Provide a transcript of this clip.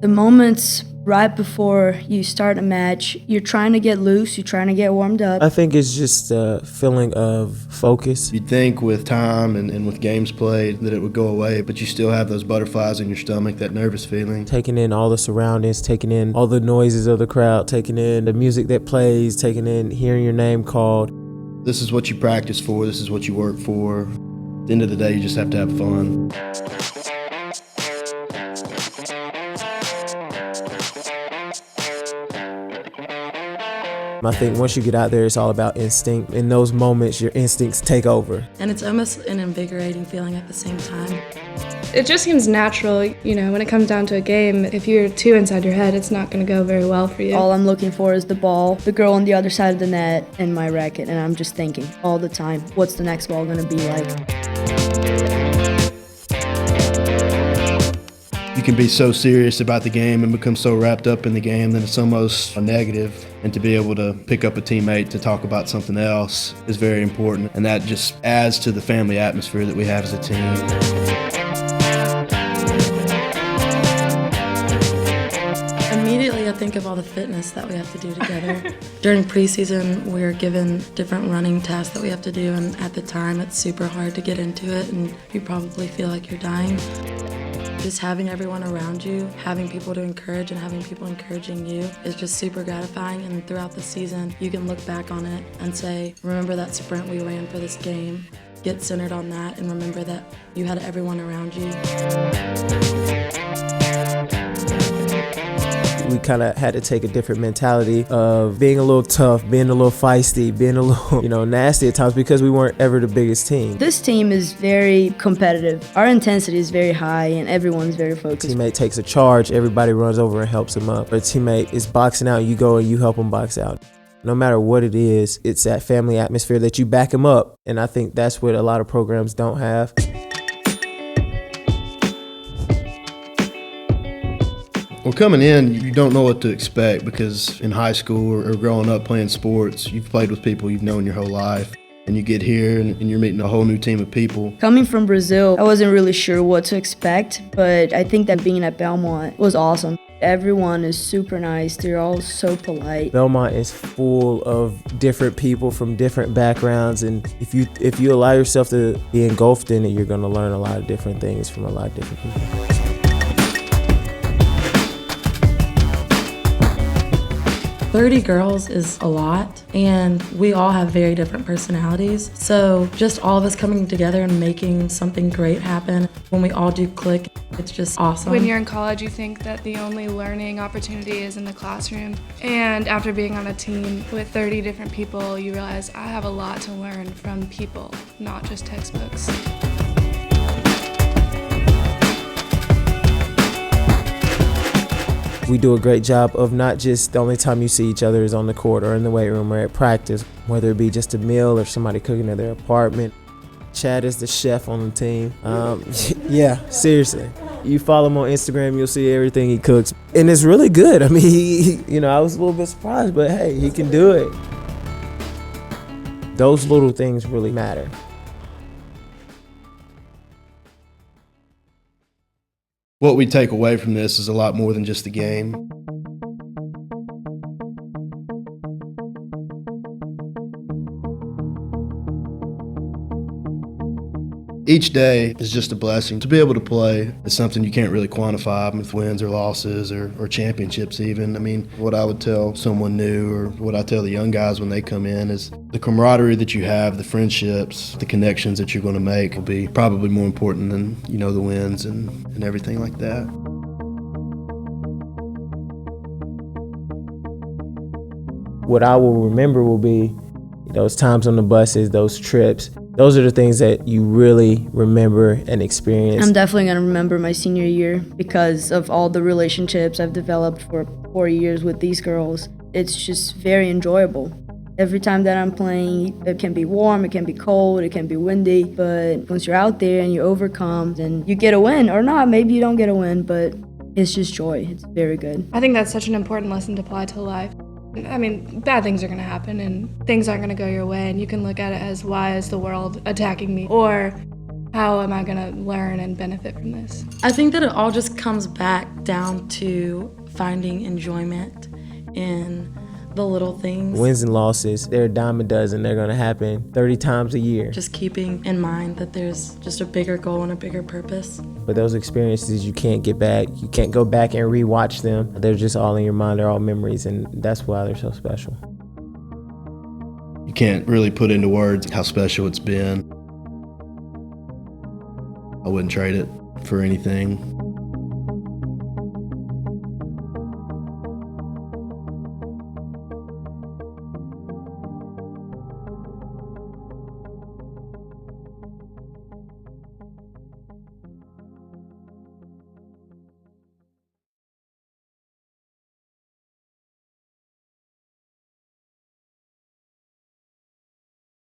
The moments right before you start a match, you're trying to get loose, you're trying to get warmed up. I think it's just a feeling of focus. You'd think with time and with games played that it would go away, but you still have those butterflies in your stomach, that nervous feeling. Taking in all the surroundings, taking in all the noises of the crowd, taking in the music that plays, taking in hearing your name called. This is what you practice for, this is what you work for. At the end of the day, you just have to have fun. I think once you get out there, it's all about instinct. In those moments, your instincts take over. And it's almost an invigorating feeling at the same time. It just seems natural, you know, when it comes down to a game, if you're too inside your head, it's not going to go very well for you. All I'm looking for is the ball, the girl on the other side of the net, and my racket, and I'm just thinking all the time, what's the next ball going to be like? You can be so serious about the game and become so wrapped up in the game that it's almost a negative. And to be able to pick up a teammate to talk about something else is very important. And that just adds to the family atmosphere that we have as a team. Immediately I think of all the fitness that we have to do together. During preseason, we're given different running tasks that we have to do, and at the time it's super hard to get into it and you probably feel like you're dying. Just having everyone around you, having people to encourage and having people encouraging you is just super gratifying, and throughout the season you can look back on it and say, remember that sprint we ran for this game, get centered on that, and remember that you had everyone around you. We kind of had to take a different mentality of being a little tough, being a little feisty, being a little, nasty at times because we weren't ever the biggest team. This team is very competitive. Our intensity is very high and everyone's very focused. Teammate takes a charge, everybody runs over and helps him up. Or a teammate is boxing out, you go and you help him box out. No matter what it is, it's that family atmosphere that you back him up. And I think that's what a lot of programs don't have. Well, coming in, you don't know what to expect because in high school or growing up playing sports, you've played with people you've known your whole life. And you get here and you're meeting a whole new team of people. Coming from Brazil, I wasn't really sure what to expect, but I think that being at Belmont was awesome. Everyone is super nice. They're all so polite. Belmont is full of different people from different backgrounds, and if you allow yourself to be engulfed in it, you're going to learn a lot of different things from a lot of different people. 30 girls is a lot, and we all have very different personalities. So just all of us coming together and making something great happen, when we all do click, it's just awesome. When you're in college, you think that the only learning opportunity is in the classroom. And after being on a team with 30 different people, you realize I have a lot to learn from people, not just textbooks. We do a great job of not just the only time you see each other is on the court or in the weight room or at practice, whether it be just a meal or somebody cooking at their apartment. Chad is the chef on the team. Yeah, seriously. You follow him on Instagram, you'll see everything he cooks. And it's really good. I mean, I was a little bit surprised, but hey, he can do it. Those little things really matter. What we take away from this is a lot more than just the game. Each day is just a blessing. To be able to play is something you can't really quantify with wins or losses or championships even. I mean, what I would tell someone new or what I tell the young guys when they come in is the camaraderie that you have, the friendships, the connections that you're going to make will be probably more important than, the wins and everything like that. What I will remember will be those times on the buses, those trips. Those are the things that you really remember and experience. I'm definitely going to remember my senior year because of all the relationships I've developed for 4 years with these girls. It's just very enjoyable. Every time that I'm playing, it can be warm, it can be cold, it can be windy, but once you're out there and you overcome, then you get a win, or not, maybe you don't get a win, but it's just joy. It's very good. I think that's such an important lesson to apply to life. I mean, bad things are going to happen and things aren't going to go your way, and you can look at it as, why is the world attacking me? Or how am I going to learn and benefit from this? I think that it all just comes back down to finding enjoyment in the little things. Wins and losses, they're a dime a dozen. They're going to happen 30 times a year. Just keeping in mind that there's just a bigger goal and a bigger purpose. But those experiences you can't get back. You can't go back and rewatch them. They're just all in your mind. They're all memories, and that's why they're so special. You can't really put into words how special it's been. I wouldn't trade it for anything.